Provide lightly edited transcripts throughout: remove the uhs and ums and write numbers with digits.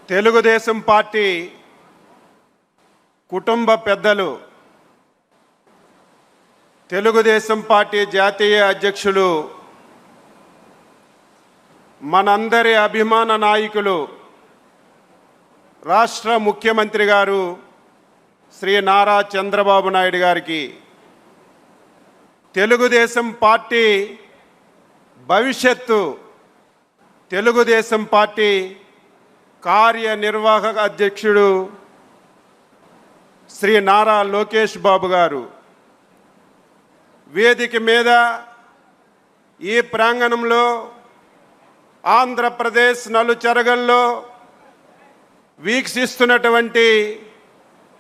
Telugu Desam party కుటుంబ పెద్దలు, Telugu Desam party జాతీయ అధ్యక్షులు, మనందరి అభిమాన నాయకులు, రాష్ట్ర ముఖ్యమంత్రి గారు శ్రీ నారా చంద్రబాబు నాయుడు గారికి తెలుగుదేశం పార్టీ భవిష్యత్తు, తెలుగుదేశం పార్టీ కార్యనిర్వాహక అధ్యక్షుడు శ్రీ నారా లోకేష్ బాబు గారు వేదిక మీద ఈ ప్రాంగణంలో ఆంధ్రప్రదేశ్ నలుచెరగల్లో వీక్షిస్తున్నటువంటి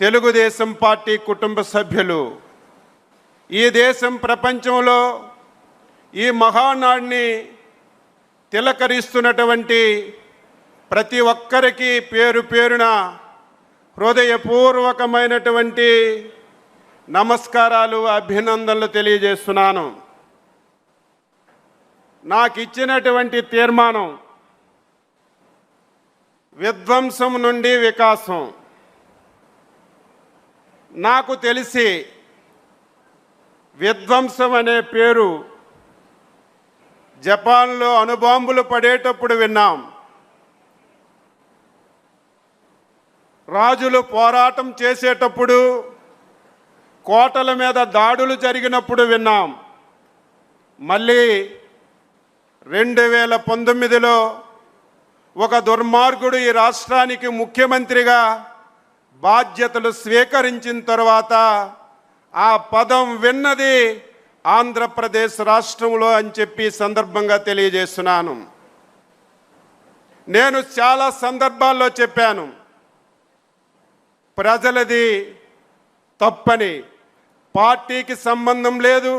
తెలుగుదేశం పార్టీ కుటుంబ సభ్యులు, ఈ దేశం ప్రపంచంలో ఈ మహానాడిని తిలకరిస్తున్నటువంటి ప్రతి ఒక్కరికి పేరు పేరున హృదయపూర్వకమైనటువంటి నమస్కారాలు, అభినందనలు తెలియజేస్తున్నాను. నాకు ఇచ్చినటువంటి తీర్మానం విధ్వంసం నుండి వికాసం. నాకు తెలిసి విధ్వంసం అనే పేరు జపాన్లో అణుబాంబులు పడేటప్పుడు విన్నాం, రాజులు పోరాటం చేసేటప్పుడు కోటల మీద దాడులు జరిగినప్పుడు విన్నాం. మళ్ళీ 2019లో ఒక దుర్మార్గుడు ఈ రాష్ట్రానికి ముఖ్యమంత్రిగా బాధ్యతలు స్వీకరించిన తర్వాత ఆ పదం విన్నది ఆంధ్రప్రదేశ్ రాష్ట్రంలో అని చెప్పి సందర్భంగా తెలియజేస్తున్నాను. నేను చాలా సందర్భాల్లో చెప్పాను, ప్రజలది తప్పని. పార్టీకి సంబంధం లేదు,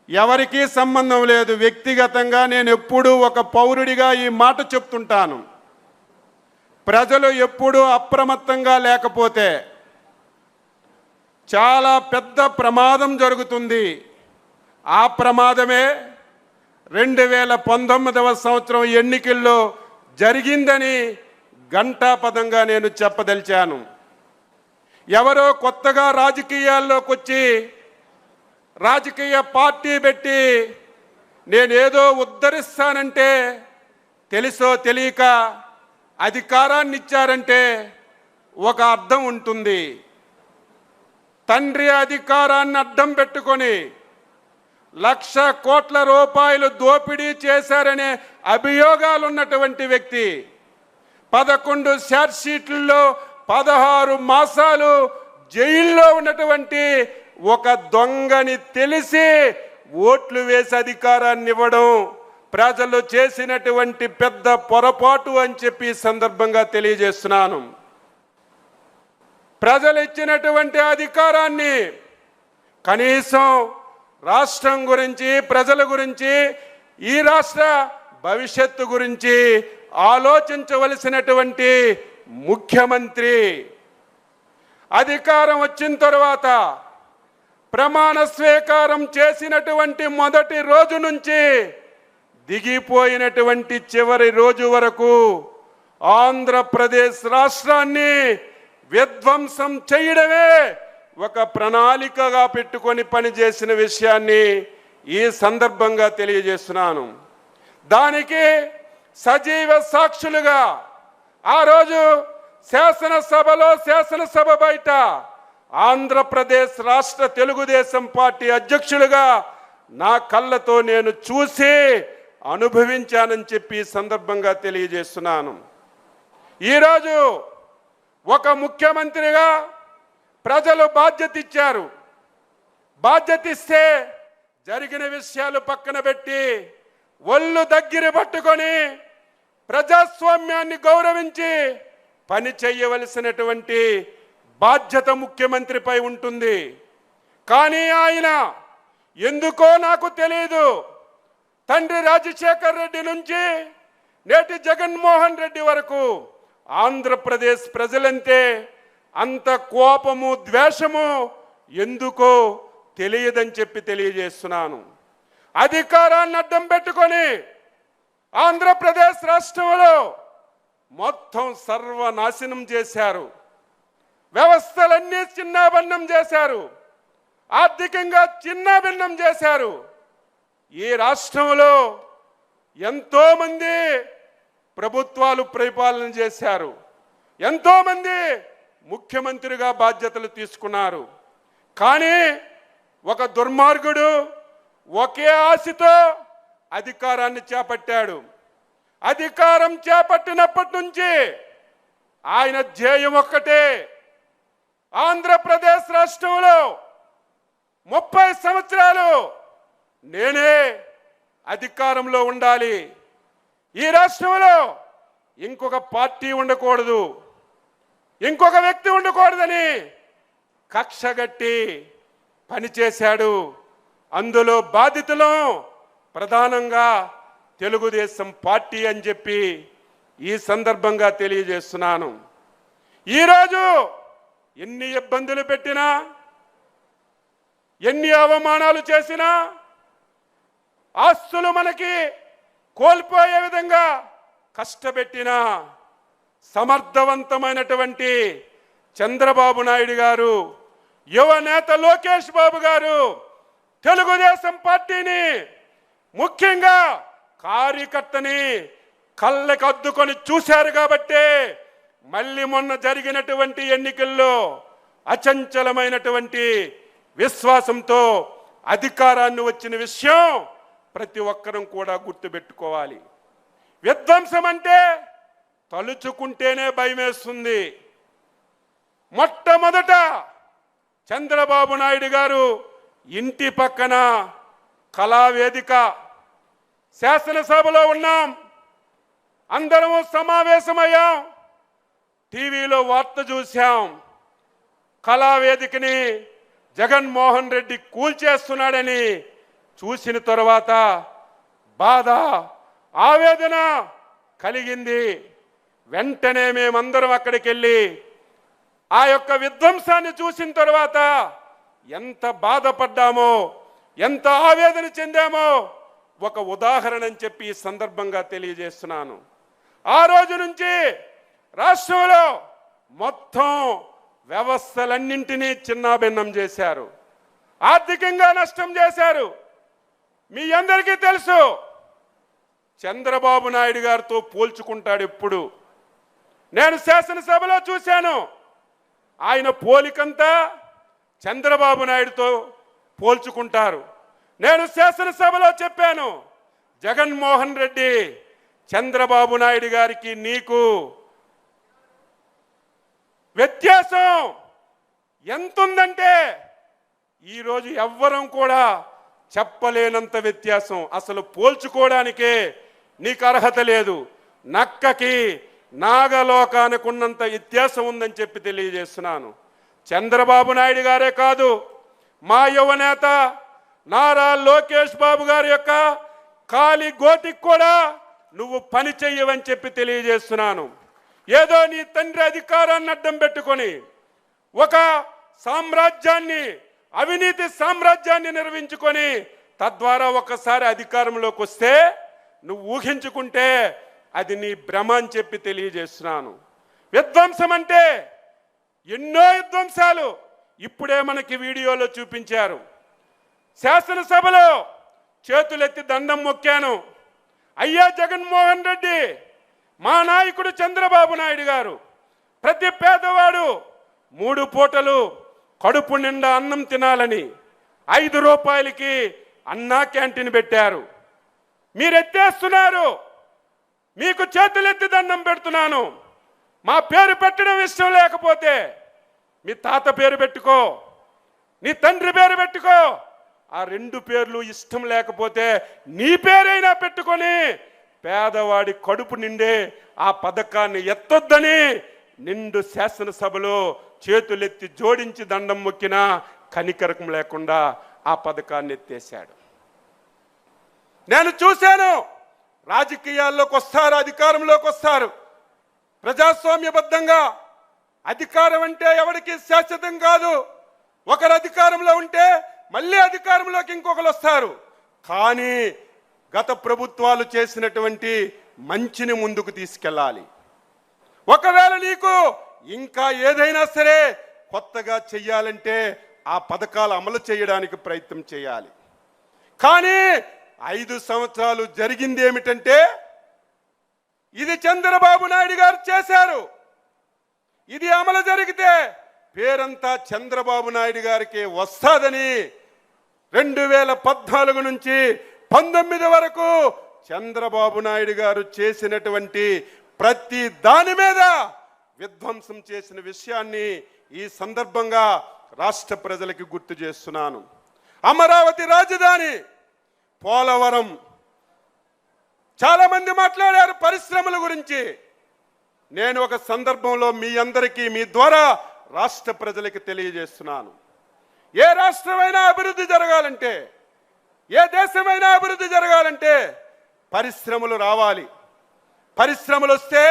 ఎవరికీ సంబంధం లేదు. వ్యక్తిగతంగా నేను ఎప్పుడూ ఒక పౌరుడిగా ఈ మాట చెప్తుంటాను. ప్రజలు ఎప్పుడూ అప్రమత్తంగా లేకపోతే చాలా పెద్ద ప్రమాదం జరుగుతుంది. ఆ ప్రమాదమే 2019వ సంవత్సరం ఎన్నికల్లో జరిగిందని ఘంటాపథంగా నేను చెప్పదలిచాను. ఎవరో కొత్తగా రాజకీయాల్లోకి వచ్చి రాజకీయ పార్టీ పెట్టి నేనేదో ఉద్ధరిస్తానంటే, తెలుసో తెలియక అధికారాన్ని ఇచ్చారంటే ఒక అర్థం ఉంటుంది. తండ్రి అధికారాన్ని అడ్డం పెట్టుకొని 1,00,000 కోట్ల రూపాయలు దోపిడీ చేశారనే అభియోగాలు ఉన్నటువంటి వ్యక్తి 11 ఛార్జ్షీట్లలో 16 మాసాలు జైల్లో ఉన్నటువంటి ఒక దొంగని తెలిసి ఓట్లు వేసి అధికారాన్ని ఇవ్వడం ప్రజలు చేసినటువంటి పెద్ద పొరపాటు అని చెప్పి సందర్భంగా తెలియజేస్తున్నాను. ప్రజలు ఇచ్చినటువంటి అధికారాన్ని కనీసం రాష్ట్రం గురించి, ప్రజల గురించి, ఈ రాష్ట్ర భవిష్యత్తు గురించి ఆలోచించవలసినటువంటి ముఖ్యమంత్రి అధికారం వచ్చిన తర్వాత ప్రమాణ స్వీకారం చేసినటువంటి మొదటి రోజు నుంచి దిగిపోయినటువంటి చివరి రోజు వరకు ఆంధ్రప్రదేశ్ రాష్ట్రాన్ని విధ్వంసం చేయడమే ఒక ప్రణాళికగా పెట్టుకొని పనిచేసిన విషయాన్ని ఈ సందర్భంగా తెలియజేస్తున్నాను. దానికి సజీవ సాక్షులుగా ఆ రోజు శాసనసభలో, శాసనసభ బయట ఆంధ్రప్రదేశ్ రాష్ట్ర తెలుగుదేశం పార్టీ అధ్యక్షులుగా నా కళ్ళతో నేను చూసి అనుభవించానని చెప్పి సందర్భంగా తెలియజేస్తున్నాను. ఈరోజు ఒక ముఖ్యమంత్రిగా ప్రజలు బాధ్యత ఇచ్చారు. బాధ్యత ఇస్తే జరిగిన విషయాలు పక్కన పెట్టి ఒళ్ళు దగ్గర పట్టుకొని ప్రజాస్వామ్యాన్ని గౌరవించి పని చేయవలసినటువంటి బాధ్యత ముఖ్యమంత్రిపై ఉంటుంది. కానీ ఆయన ఎందుకో నాకు తెలియదు, తండ్రి రాజశేఖర్ రెడ్డి నుంచి నేటి జగన్మోహన్ రెడ్డి వరకు ఆంధ్రప్రదేశ్ ప్రజలంటే అంత కోపము, ద్వేషము ఎందుకో తెలియదని చెప్పి తెలియజేస్తున్నాను. అధికారాన్ని అడ్డం పెట్టుకొని ఆంధ్రప్రదేశ్ రాష్ట్రంలో మొత్తం సర్వనాశనం చేశారు. వ్యవస్థలన్నీ చిన్నాభిన్నం చేశారు. ఆర్థికంగా చిన్నాభిన్నం చేశారు. ఈ రాష్ట్రంలో ఎంతో మంది ప్రభుత్వాలు పరిపాలన చేశారు. ఎంతో మంది ముఖ్యమంత్రిగా బాధ్యతలు తీసుకున్నారు. కానీ ఒక దుర్మార్గుడు ఒకే ఆశతో అధికారాన్ని చేపట్టాడు. అధికారం చేపట్టినప్పటి నుంచి ఆయన ధ్యేయం ఒక్కటే, ఆంధ్రప్రదేశ్ రాష్ట్రంలో 30 సంవత్సరాలు నేనే అధికారంలో ఉండాలి, ఈ రాష్ట్రంలో ఇంకొక పార్టీ ఉండకూడదు, ఇంకొక వ్యక్తి ఉండకూడదని కక్షగట్టి పనిచేశాడు. అందులో బాధితులు ప్రధానంగా తెలుగుదేశం పార్టీ అని చెప్పి ఈ సందర్భంగా తెలియజేస్తున్నాను. ఈరోజు ఎన్ని ఇబ్బందులు పెట్టినా, ఎన్ని అవమానాలు చేసినా, ఆస్తులు మనకి కోల్పోయే విధంగా కష్టపెట్టినా సమర్థవంతమైనటువంటి చంద్రబాబు నాయుడు గారు, యువ నేత లోకేష్ బాబు గారు తెలుగుదేశం పార్టీని, ముఖ్యంగా కార్యకర్తని కళ్ళకి అద్దుకొని చూశారు కాబట్టి మళ్ళీ మొన్న జరిగినటువంటి ఎన్నికల్లో అచంచలమైనటువంటి విశ్వాసంతో అధికారాన్ని వచ్చిన విషయం ప్రతి ఒక్కరం కూడా గుర్తుపెట్టుకోవాలి. విధ్వంసం అంటే తలుచుకుంటేనే భయమేస్తుంది. మొట్టమొదట చంద్రబాబు నాయుడు గారు ఇంటి పక్కన కళావేదిక, శాసనసభలో ఉన్నాం, అందరము సమావేశమయ్యాం, టీవీలో వార్త చూశాం, కళావేదికని జగన్మోహన్ రెడ్డి కూల్చేస్తున్నాడని చూసిన తర్వాత బాధ, ఆవేదన కలిగింది. వెంటనే మేమందరం అక్కడికి వెళ్ళి ఆ యొక్క విధ్వంసాన్ని చూసిన తర్వాత ఎంత బాధపడ్డామో, ఎంత ఆవేదన చెందామో ఒక ఉదాహరణ అని చెప్పి ఈ సందర్భంగా తెలియజేస్తున్నాను. ఆ రోజు నుంచి రాష్ట్రంలో మొత్తం వ్యవస్థలన్నింటినీ చిన్నాభిన్నం చేశారు, ఆర్థికంగా నష్టం చేశారు. మీ అందరికీ తెలుసు, చంద్రబాబు నాయుడు గారితో పోల్చుకుంటాడు ఎప్పుడు. నేను శాసనసభలో చూశాను, ఆయన పోలికంతా చంద్రబాబు నాయుడుతో పోల్చుకుంటారు. నేను శాసనసభలో చెప్పాను, జగన్మోహన్ రెడ్డి చంద్రబాబు నాయుడు గారికి నీకు వ్యత్యాసం ఎంతుందంటే ఈరోజు ఎవ్వరం కూడా చెప్పలేనంత వ్యత్యాసం. అసలు పోల్చుకోవడానికే నీకు అర్హత లేదు. నక్కకి నాగలోకానికి ఉన్నంత వ్యత్యాసం ఉందని చెప్పి తెలియజేస్తున్నాను. చంద్రబాబు నాయుడు గారే కాదు, మా యువనేత నారా లోకేష్ బాబు గారి యొక్క కాలి గోటికి కూడా నువ్వు పని చెయ్యవని చెప్పి తెలియజేస్తున్నాను. ఏదో నీ తండ్రి అధికారాన్ని అడ్డం పెట్టుకొని ఒక సామ్రాజ్యాన్ని, అవినీతి సామ్రాజ్యాన్ని నిర్మించుకొని తద్వారా ఒకసారి అధికారంలోకి వస్తే నువ్వు ఊహించుకుంటే అది నీ భ్రమ అని చెప్పి తెలియజేస్తున్నాను. విధ్వంసం అంటే ఎన్నో విధ్వంసాలు ఇప్పుడే మనకి వీడియోలో చూపించారు. శాసనసభలో చేతులెత్తి దండం మొక్కాను, అయ్యా జగన్మోహన్ రెడ్డి, మా నాయకుడు చంద్రబాబు నాయుడు గారు ప్రతి పేదవాడు 3 పూటలు కడుపు నిండా అన్నం తినాలని 5 రూపాయలకి అన్నా క్యాంటీన్ పెట్టారు. మీరు ఎత్తేస్తున్నారు, మీకు చేతులెత్తి దండం పెడుతున్నాను. మా పేరు పెట్టడం ఇష్టం లేకపోతే మీ తాత పేరు పెట్టుకో, నీ తండ్రి పేరు పెట్టుకో. ఆ 2 పేర్లు ఇష్టం లేకపోతే నీ పేరైనా పెట్టుకొని పేదవాడి కడుపు నిండే ఆ పథకాన్ని ఎత్తొద్దని నిండు శాసనసభలో చేతులెత్తి జోడించి దండం మొక్కినా కనికరకం లేకుండా ఆ పథకాన్ని ఎత్తేశాడు. నేను చూశాను, రాజకీయాల్లోకి వస్తారు, అధికారంలోకి వస్తారు, ప్రజాస్వామ్యబద్ధంగా. అధికారం అంటే ఎవరికి శాశ్వతం కాదు. ఒకరు అధికారంలో ఉంటే మళ్ళీ అధికారంలోకి ఇంకొకరు వస్తారు. కానీ గత ప్రభుత్వాలు చేసినటువంటి మంచిని ముందుకు తీసుకెళ్ళాలి. ఒకవేళ నీకు ఇంకా ఏదైనా సరే కొత్తగా చెయ్యాలంటే ఆ పథకాలు అమలు చేయడానికి ప్రయత్నం చేయాలి. కానీ 5 సంవత్సరాలు జరిగింది ఏమిటంటే, ఇది చంద్రబాబు నాయుడు గారు చేశారు. ఇది అమలు జరిగితే పేరంతా చంద్రబాబు నాయుడు గారికి వస్తాదని 2014 నుంచి 19 వరకు చంద్రబాబు నాయుడు గారు చేసినటువంటి ప్రతి దాని మీద విధ్వంసం చేసిన విషయాన్ని ఈ సందర్భంగా రాష్ట్ర ప్రజలకు గుర్తు చేస్తున్నాను. అమరావతి రాజధాని, పోలవరం, చాలా మంది మాట్లాడారు పరిశ్రమల గురించి. నేను ఒక సందర్భంలో మీ అందరికీ మీ ద్వారా రాష్ట్ర ప్రజలకు తెలియజేస్తున్నాను. ఏ రాష్ట్రమైనా అభివృద్ధి జరగాలంటే, ఏ దేశమైనా అభివృద్ధి జరగాలంటే పరిశ్రమలు రావాలి. పరిశ్రమలు వస్తే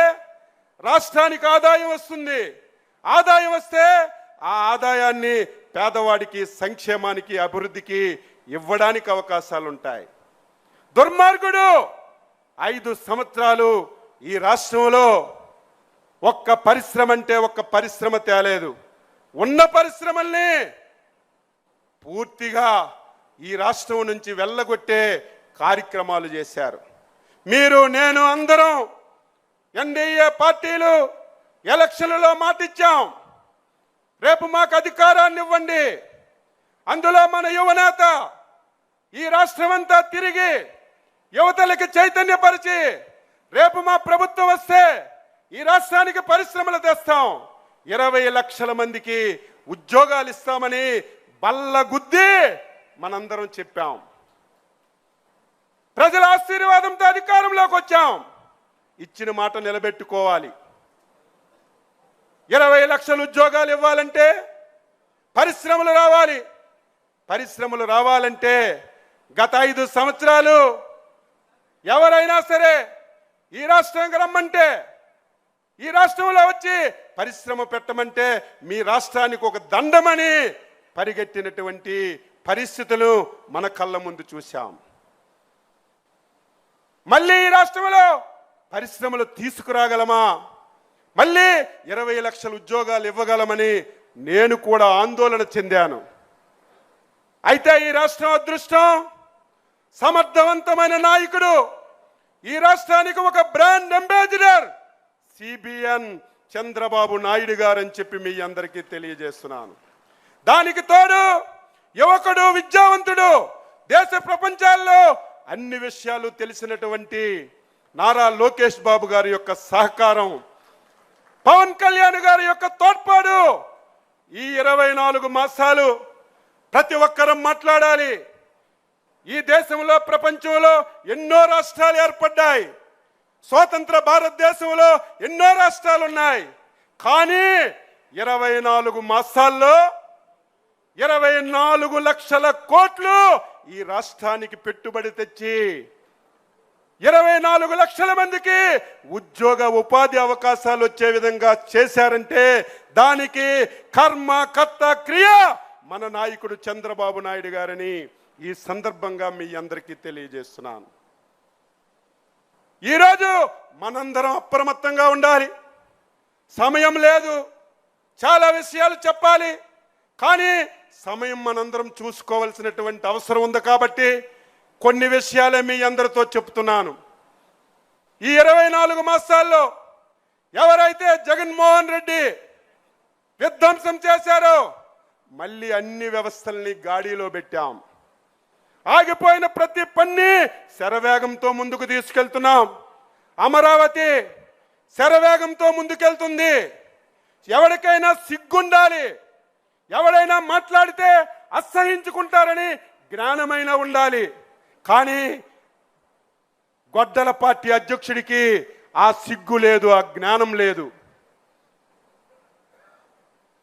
రాష్ట్రానికి ఆదాయం వస్తుంది. ఆదాయం వస్తే ఆ ఆదాయాన్ని పేదవాడికి, సంక్షేమానికి, అభివృద్ధికి ఇవ్వడానికి అవకాశాలు ఉంటాయి. దుర్మార్గుడు 5 సంవత్సరాలు ఈ రాష్ట్రంలో ఒక్క పరిశ్రమ అంటే ఒక్క పరిశ్రమ తేలేదు. ఉన్న పరిశ్రమల్ని పూర్తిగా ఈ రాష్ట్రం నుంచి వెళ్ళగొట్టే కార్యక్రమాలు చేశారు. మీరు, నేను, అందరం ఎన్డీఏ పార్టీలు ఎలక్షన్లలో మాటిచ్చాం, రేపు మాకు అధికారాన్ని ఇవ్వండి. అందులో మన యువనేత ఈ రాష్ట్రమంతా తిరిగి యువతలకి చైతన్యపరిచి, రేపు మా ప్రభుత్వం వస్తే ఈ రాష్ట్రానికి పరిశ్రమలు తెస్తాం, 20 లక్షల మందికి ఉద్యోగాలు ఇస్తామని బల్లగుద్ది మనందరం చెప్పాం. ప్రజల ఆశీర్వాదంతో అధికారంలోకి వచ్చాం. ఇచ్చిన మాట నిలబెట్టుకోవాలి. 20 లక్షల ఉద్యోగాలు ఇవ్వాలంటే పరిశ్రమలు రావాలి. పరిశ్రమలు రావాలంటే గత 5 సంవత్సరాలు ఎవరైనా సరే ఈ రాష్ట్రానికి రమ్మంటే, ఈ రాష్ట్రంలో వచ్చి పరిశ్రమ పెట్టమంటే మీ రాష్ట్రానికి ఒక దండమని పరిగెట్టినటువంటి పరిస్థితులు మన కళ్ళ ముందు చూశాం. మళ్ళీ ఈ రాష్ట్రంలో పరిశ్రమలు తీసుకురాగలమా, మళ్ళీ 20 లక్షల ఉద్యోగాలు ఇవ్వగలమని నేను కూడా ఆందోళన చెందాను. అయితే ఈ రాష్ట్రం అదృష్టం, సమర్థవంతమైన నాయకుడు, ఈ రాష్ట్రానికి ఒక brand ambassador CBN Chandrababu Naidu గారు అని చెప్పి మీ అందరికీ తెలియజేస్తున్నాను. దానికి తోడు యువకుడు, విద్యావంతుడు, దేశ ప్రపంచాల్లో అన్ని విషయాలు తెలిసినటువంటి నారా లోకేష్ బాబు గారి యొక్క సహకారం, పవన్ కళ్యాణ్ గారి యొక్క తోడ్పాటు, ఈ 24 మాసాలు ప్రతి ఒక్కరం మాట్లాడాలి. ఈ దేశంలో, ప్రపంచంలో ఎన్నో రాష్ట్రాలు ఏర్పడ్డాయి. స్వతంత్ర భారతదేశంలో ఎన్నో రాష్ట్రాలు ఉన్నాయి. కానీ 24 మాసాల్లో 24 లక్షల కోట్లు ఈ రాష్ట్రానికి పెట్టుబడి తెచ్చి 24 లక్షల మందికి ఉద్యోగ ఉపాధి అవకాశాలు వచ్చే విధంగా చేశారంటే దానికి కర్మ, కర్త, క్రియ మన నాయకుడు చంద్రబాబు నాయుడు గారని ఈ సందర్భంగా మీ అందరికీ తెలియజేస్తున్నాను. ఈరోజు మనందరం అప్రమత్తంగా ఉండాలి. సమయం లేదు, చాలా విషయాలు చెప్పాలి. కానీ సమయం మనందరం చూసుకోవాల్సినటువంటి అవసరం ఉంది. కాబట్టి కొన్ని విషయాలే మీ అందరితో చెప్తున్నాను. ఈ 24 మాసాల్లో ఎవరైతే జగన్మోహన్ రెడ్డి విధ్వంసం చేశారో మళ్ళీ అన్ని వ్యవస్థల్ని గాడిలో పెట్టాం. ఆగిపోయిన ప్రతి పన్ని శరవేగంతో ముందుకు తీసుకెళ్తున్నాం. అమరావతి శరవేగంతో ముందుకెళ్తుంది. ఎవరికైనా సిగ్గుండాలి, ఎవరైనా మాట్లాడితే అసహించుకుంటారని జ్ఞానమైన ఉండాలి. కానీ గొడ్డల పార్టీ అధ్యక్షుడికి ఆ సిగ్గు లేదు, ఆ జ్ఞానం లేదు.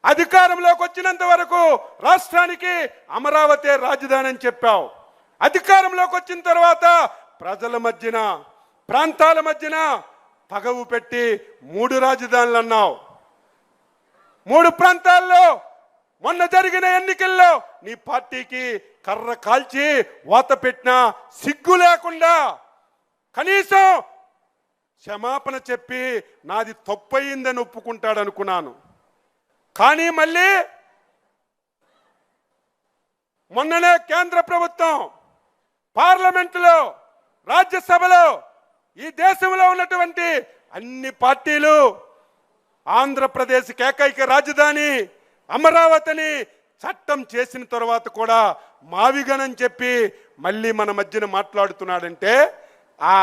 అధికారంలోకి వచ్చినంత వరకు రాష్ట్రానికి అమరావతి రాజధాని అని చెప్పావు. అధికారంలోకి వచ్చిన తర్వాత ప్రజల మధ్యన, ప్రాంతాల మధ్యన పగవు పెట్టి 3 రాజధానులు అన్నావు. 3 ప్రాంతాల్లో మొన్న జరిగిన ఎన్నికల్లో నీ పార్టీకి కర్ర కాల్చి వాత పెట్టిన సిగ్గు లేకుండా, కనీసం క్షమాపణ చెప్పి నాది తప్పయిందని ఒప్పుకుంటాడు అనుకున్నాను. కానీ మళ్ళీ మొన్ననే కేంద్ర ప్రభుత్వం పార్లమెంటులో, రాజ్యసభలో, ఈ దేశంలో ఉన్నటువంటి అన్ని పార్టీలు ఆంధ్రప్రదేశ్కి ఏకైక రాజధాని అమరావతిని చట్టం చేసిన తర్వాత కూడా మావిగనని చెప్పి మళ్ళీ మన మధ్యన మాట్లాడుతున్నాడంటే ఆ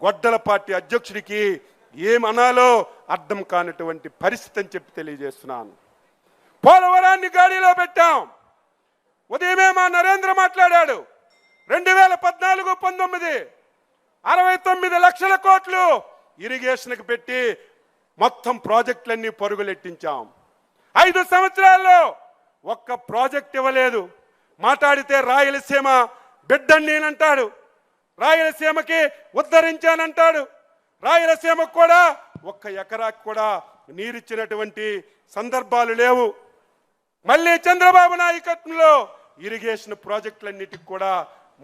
గొడ్డల పార్టీ అధ్యక్షుడికి ఏమనాలో అర్థం కానటువంటి పరిస్థితి అని చెప్పి తెలియజేస్తున్నాను. పోలవరాన్ని గాడిలో పెట్టాం. ఉదయమే మా నరేంద్ర మాట్లాడాడు. 2014-19 69 లక్షల కోట్లు ఇరిగేషన్కి పెట్టి మొత్తం ప్రాజెక్టులన్నీ పరుగులెట్టించాం. 5 సంవత్సరాల్లో ఒక్క ప్రాజెక్ట్ ఇవ్వలేదు. మాట్లాడితే రాయలసీమ బిడ్డని నేనంటాడు, రాయలసీమకి ఉద్ధరించానంటాడు. రాయలసీమకు కూడా ఒక్క ఎకరాకి కూడా నీరిచ్చినటువంటి సందర్భాలు లేవు. మళ్ళీ చంద్రబాబు నాయకత్వంలో ఇరిగేషన్ ప్రాజెక్టులన్నిటికి కూడా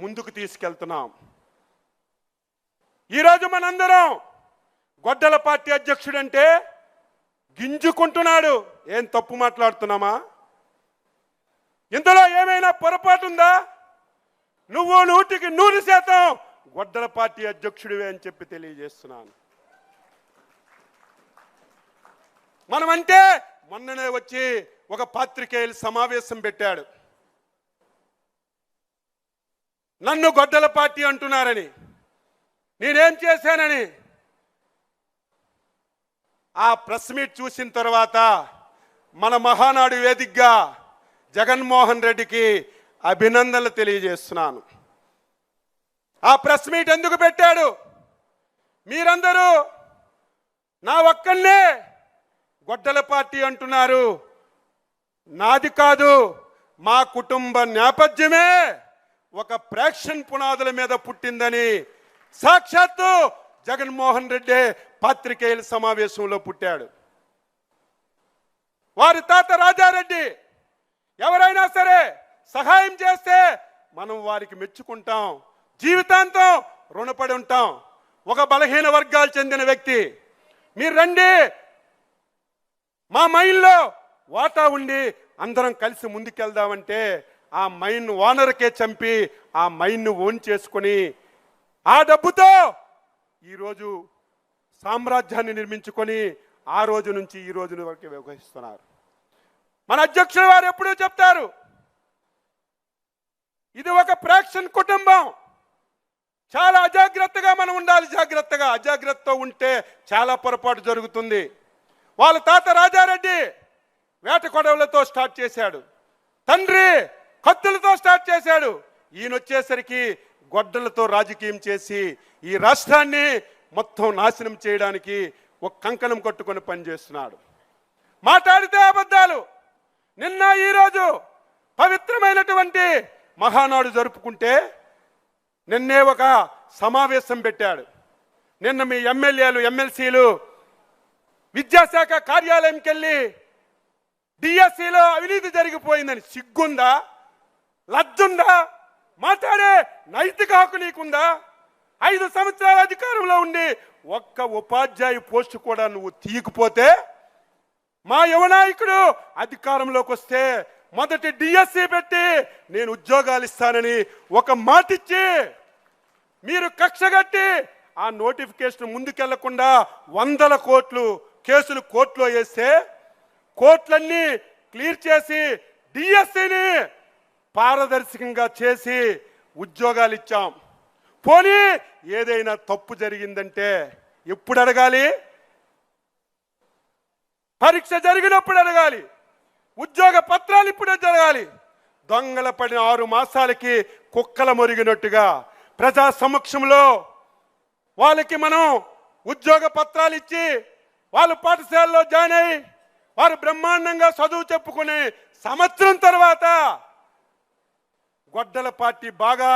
ముందుకు తీసుకెళ్తున్నాం. ఈరోజు మనందరం గొడ్డల పార్టీ అధ్యక్షుడంటే గింజుకుంటున్నాడు. ఏం తప్పు మాట్లాడుతున్నామా? ఇందులో ఏమైనా పొరపాటు ఉందా? నువ్వు 100% గొడ్డల పార్టీ అధ్యక్షుడివే అని చెప్పి తెలియజేస్తున్నాను. మనమంటే మొన్ననే వచ్చి ఒక పాత్రికేయుల సమావేశం పెట్టాడు. నన్ను గొడ్డల పార్టీ అంటున్నారని, నేనేం చేశానని. ఆ ప్రెస్ మీట్ చూసిన తర్వాత మన మహానాడు వేదికగా జగన్మోహన్ రెడ్డికి అభినందనలు తెలియజేస్తున్నాను. ఆ ప్రెస్ మీట్ ఎందుకు పెట్టాడు? మీరందరూ నా ఒక్కనే గొడ్డల పార్టీ అంటున్నారు. నాది కాదు, మా కుటుంబ నేపథ్యమే ఒక ప్రేక్షణ పునాదుల మీద పుట్టిందని సాక్షాత్తు జగన్మోహన్ రెడ్డి పాత్రికేయుల సమావేశంలో పుట్టాడు. వారి తాత రాజారెడ్డి ఎవరైనా సరే సహాయం చేస్తే మనం వారికి మెచ్చుకుంటాం, జీవితాంతం రుణపడి ఉంటాం. ఒక బలహీన వర్గాలు చెందిన వ్యక్తి మీరు రండి, మా మైన్లో వాటా ఉండి అందరం కలిసి ముందుకెళ్దామంటే ఆ మైన్ ఓనర్కే చంపి ఆ మైన్ను ఓన్ చేసుకొని ఆ డబ్బుతో ఈరోజు సామ్రాజ్యాన్ని నిర్మించుకొని ఆ రోజు నుంచి ఈ రోజు వరకు వ్యవహరిస్తున్నారు. మన అధ్యక్షుల వారు ఎప్పుడూ చెప్తారు, ఇది ఒక ప్రేక్షణ కుటుంబం. చాలా అజాగ్రత్తగా మనం ఉండాలి. జాగ్రత్తగా, అజాగ్రత్తతో ఉంటే చాలా పొరపాటు జరుగుతుంది. వాళ్ళ తాత రాజారెడ్డి వేట కొడవలతో స్టార్ట్ చేశాడు, తండ్రి కత్తులతో స్టార్ట్ చేశాడు. ఈయన వచ్చేసరికి గొడ్డలతో రాజకీయం చేసి ఈ రాష్ట్రాన్ని మొత్తం నాశనం చేయడానికి ఒక కంకణం కట్టుకొని పనిచేస్తున్నాడు. మాట్లాడితే అబద్ధాలు. నిన్న ఈరోజు పవిత్రమైనటువంటి మహానాడు జరుపుకుంటే నిన్నే ఒక సమావేశం పెట్టాడు. నిన్న మీ ఎమ్మెల్యేలు, ఎమ్మెల్సీలు విద్యాశాఖ కార్యాలయంకి వెళ్ళి డిఎస్సిలో అవినీతి జరిగిపోయిందని సిగ్గుందా, లజ్జుందా, మాట్లాడే నైతిక హక్కు నీకుందా? 5 సంవత్సరాల అధికారంలో ఉండి ఒక్క ఉపాధ్యాయ పోస్టు కూడా నువ్వు తీయకపోతే, మా యువ నాయకుడు అధికారంలోకి వస్తే మొదటి డిఎస్సి పెట్టి నేను ఉద్యోగాలు ఇస్తానని ఒక మాటిచ్చి మీరు కక్షగట్టి ఆ నోటిఫికేషన్ ముందుకెళ్లకుండా 100 కోట్లు కేసులు కోర్టులో వేస్తే కోర్టులన్నీ క్లియర్ చేసి డిఎస్సిని పారదర్శకంగా చేసి ఉద్యోగాలు ఇచ్చాం. పోనీ ఏదైనా తప్పు జరిగిందంటే ఎప్పుడు అడగాలి? పరీక్ష జరిగినప్పుడు అడగాలి. ఉద్యోగ పత్రాలు ఇప్పుడు జరగాలి. దొంగల పడిన 6 మాసాలకి కుక్కల మొరిగినట్టుగా ప్రజా సమక్షంలో వాళ్ళకి మనం ఉద్యోగ పత్రాలు ఇచ్చి వాళ్ళు పాఠశాలలో జాయిన్ అయ్యి వారు బ్రహ్మాండంగా చదువు చెప్పుకుని సంవత్సరం తర్వాత గొడ్డల పార్టీ బాగా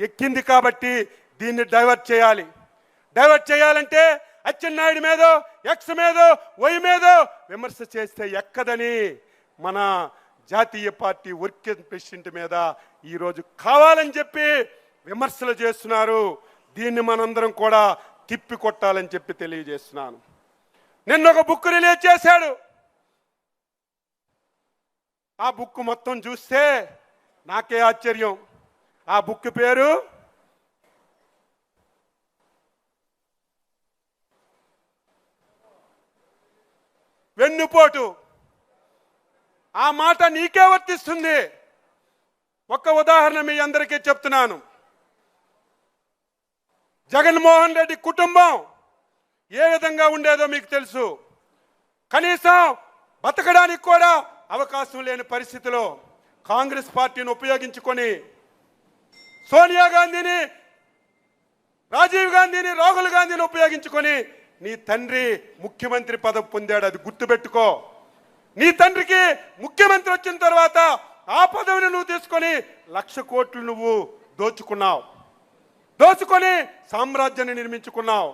ఎక్కింది కాబట్టి దీన్ని డైవర్ట్ చేయాలి. డైవర్ట్ చేయాలంటే అచ్చెన్నాయుడు మీదో, ఎక్స్ మీదో, వై మీదో విమర్శ చేస్తే ఎక్కదని మన జాతీయ పార్టీ వర్కింగ్ ప్రెసిడెంట్ మీద ఈరోజు కావాలని చెప్పి విమర్శలు చేస్తున్నారు. దీన్ని మనందరం కూడా తిప్పి కొట్టాలని చెప్పి తెలియజేస్తున్నాను. నిన్న ఒక బుక్ రిలీజ్ చేశాడు. ఆ బుక్ మొత్తం చూస్తే నాకే ఆశ్చర్యం. ఆ బుక్ పేరు వెన్నుపోటు. ఆ మాట నీకే వర్తిస్తుంది. ఒక్క ఉదాహరణ మీ అందరికీ చెప్తున్నాను. జగన్మోహన్ రెడ్డి కుటుంబం ఏ విధంగా ఉండేదో మీకు తెలుసు. కనీసం బతకడానికి కూడా అవకాశం లేని పరిస్థితిలో కాంగ్రెస్ పార్టీని ఉపయోగించుకొని సోనియా గాంధీని, రాజీవ్ గాంధీని, రాహుల్ గాంధీని ఉపయోగించుకొని నీ తండ్రి ముఖ్యమంత్రి పదవి పొందాడు. అది గుర్తుపెట్టుకో. నీ తండ్రికి ముఖ్యమంత్రి వచ్చిన తర్వాత ఆ పదవిని నువ్వు తీసుకొని 1,00,000 కోట్లు నువ్వు దోచుకొని సామ్రాజ్యాన్ని నిర్మించుకున్నావు.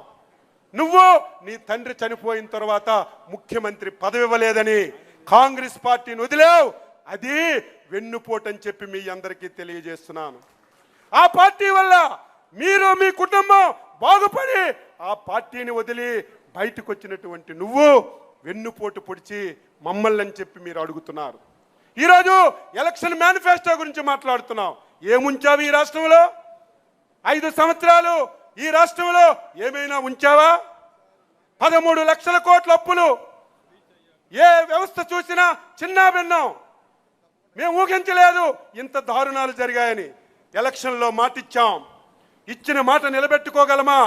నువ్వు నీ తండ్రి చనిపోయిన తర్వాత ముఖ్యమంత్రి పదవి ఇవ్వలేదని కాంగ్రెస్ పార్టీని వదిలేవు. అది వెన్నుపోటు అని చెప్పి మీ అందరికీ తెలియజేస్తున్నాను. ఆ పార్టీ వల్ల మీరు, మీ కుటుంబం బాగుపడి ఆ పార్టీని వదిలి బయటకు వచ్చినటువంటి నువ్వు వెన్నుపోటు పొడిచి మమ్మల్ని అని చెప్పి మీరు అడుగుతున్నారు. ఈరోజు ఎలక్షన్ మేనిఫెస్టో గురించి మాట్లాడుతున్నావు. ఏముంచావు ఈ రాష్ట్రంలో? 5 సంవత్సరాలు ఈ రాష్ట్రంలో ఏమైనా ఉంచావా? 13 లక్షల కోట్ల అప్పులు. ఏ వ్యవస్థ చూసినా చిన్న భిన్నం. మేము ఊహించలేదు ఇంత దారుణాలు జరిగాయని. ఎలక్షన్లో మాటిచ్చాం. ఇచ్చిన మాట నిలబెట్టుకోగలమా,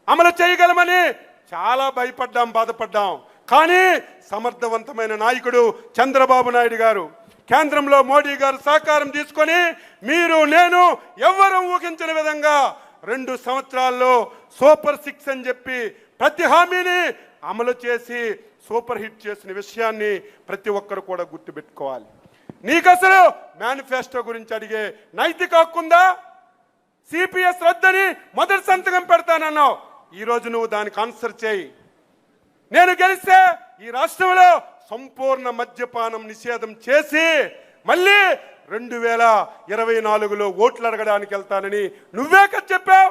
అమలు చేయగలమని చాలా భయపడ్డాం, బాధపడ్డాం. కానీ సమర్థవంతమైన నాయకుడు చంద్రబాబు నాయుడు గారు, కేంద్రంలో మోడీ గారు సహకారం తీసుకొని మీరు, నేను ఎవ్వరూ ఊహించిన విధంగా 2 సంవత్సరాల్లో సూపర్ 6 అని చెప్పి ప్రతి హామీని అమలు చేసి సూపర్ హిట్ చేసిన విషయాన్ని ప్రతి ఒక్కరు కూడా గుర్తుపెట్టుకోవాలి. నీకు అసలు మేనిఫెస్టో గురించి అడిగే నైతిక హక్కుందా? సిపిఎస్ రద్దని మొదటి సంతకం పెడతానన్నావు. ఈరోజు నువ్వు దానికి ఆన్సర్ చేయి. నేను గెలిస్తే ఈ రాష్ట్రంలో సంపూర్ణ మద్యపానం నిషేధం చేసి మళ్ళీ 2024లో ఓట్లు అడగడానికి వెళ్తానని నువ్వే కదా చెప్పావు.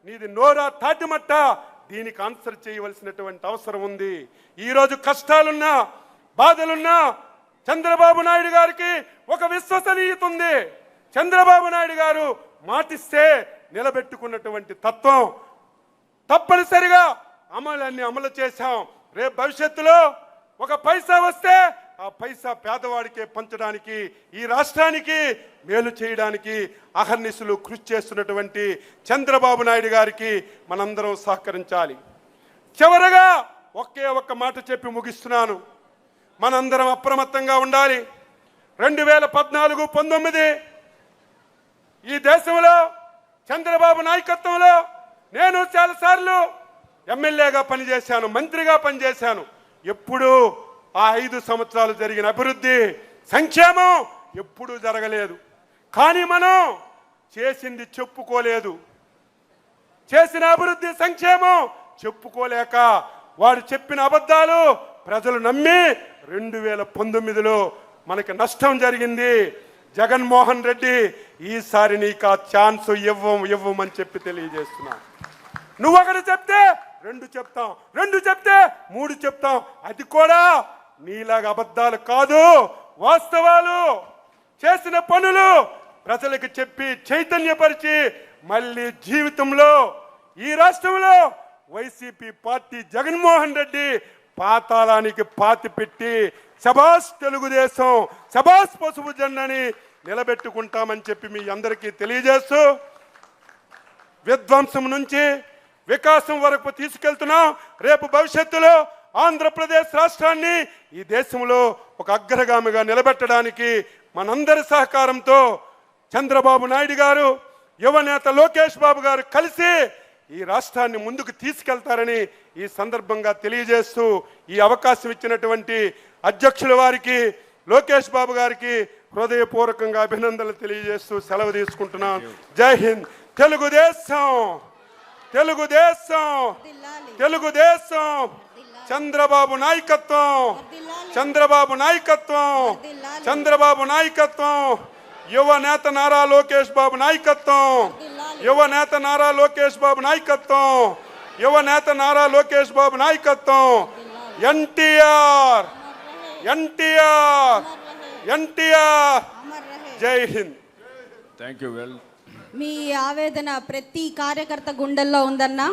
నీది నోరా తాటిమట్ట. దీనికి ఆన్సర్ చేయవలసినటువంటి అవసరం ఉంది. ఈరోజు కష్టాలున్నా, బాధలున్నా చంద్రబాబు నాయుడు గారికి ఒక విశ్వసనీయత ఉంది. చంద్రబాబు నాయుడు గారు మాటిస్తే నిలబెట్టుకున్నటువంటి తత్వం. తప్పనిసరిగా అమలు చేశాం. రేపు భవిష్యత్తులో ఒక పైసా వస్తే ఆ పైసా పేదవాడికే పంచడానికి, ఈ రాష్ట్రానికి మేలు చేయడానికి అహర్నిశలు కృషి చేస్తున్నటువంటి చంద్రబాబు నాయుడు గారికి మనందరం సహకరించాలి. చివరగా ఒకే ఒక్క మాట చెప్పి ముగిస్తున్నాను. మనందరం అప్రమత్తంగా ఉండాలి. 2014-19 ఈ దేశంలో చంద్రబాబు నాయకత్వంలో నేను చాలాసార్లు ఎమ్మెల్యేగా పనిచేశాను, మంత్రిగా పనిచేశాను. ఎప్పుడూ ఆ 5 సంవత్సరాలు జరిగిన అభివృద్ధి, సంక్షేమం ఎప్పుడూ జరగలేదు. కానీ మనం చేసింది చెప్పుకోలేదు. చేసిన అభివృద్ధి, సంక్షేమం చెప్పుకోలేక వాడు చెప్పిన అబద్ధాలు ప్రజలు నమ్మి 2019లో మనకి నష్టం జరిగింది. జగన్మోహన్ రెడ్డి, ఈసారి నీకు ఆ ఛాన్స్ ఇవ్వమని చెప్పి తెలియజేస్తున్నా. నువ్వు ఒకటి చెప్తే 2 చెప్తాం, 2 చెప్తే 3 చెప్తాం. అది కూడా నీలాగా అబద్ధాలు కాదు, వాస్తవాలు. చేసిన పనులు ప్రజలకు చెప్పి చైతన్యపరిచి మళ్ళీ జీవితంలో ఈ రాష్ట్రంలో వైసీపీ పార్టీ, జగన్మోహన్ రెడ్డి పాతాళానికి పాతి పెట్టి శబాష్ తెలుగుదేశం, శబాష్ పసుపు జెండాని నిలబెట్టుకుంటామని చెప్పి మీ అందరికీ తెలియజేస్తూ విధ్వంసం నుంచి వికాసం వరకు తీసుకెళ్తున్నాం. రేపు భవిష్యత్తులో ఆంధ్రప్రదేశ్ రాష్ట్రాన్ని ఈ దేశంలో ఒక అగ్రగామిగా నిలబెట్టడానికి మనందరి సహకారంతో చంద్రబాబు నాయుడు గారు, యువనేత లోకేష్ బాబు గారు కలిసి ఈ రాష్ట్రాన్ని ముందుకు తీసుకెళ్తారని ఈ సందర్భంగా తెలియజేస్తూ ఈ అవకాశం ఇచ్చినటువంటి అధ్యక్షుల వారికి, లోకేష్ బాబు గారికి హృదయపూర్వకంగా అభినందనలు తెలియజేస్తూ సెలవు తీసుకుంటున్నాను. జై హింద్. తెలుగుదేశం, తెలుగుదేశం, తెలుగుదేశం. చంద్రబాబు నాయకత్వం, చంద్రబాబు నాయకత్వం, చంద్రబాబు నాయకత్వం. యువ నేత నారా లోకేష్ బాబు నాయకత్వం. యువ నేత నారా లోకేష్ బాబు నాయకత్వం, యువ నేత నారా లోకేష్ బాబు నాయకత్వం. ఎన్టీఆర్ ఎన్టీఆర్ ఎన్టీఆర్. జై హింద్. Thank you. వెల్, మీ ఆవేదన ప్రతి కార్యకర్త గుండెల్లో ఉందన్నా.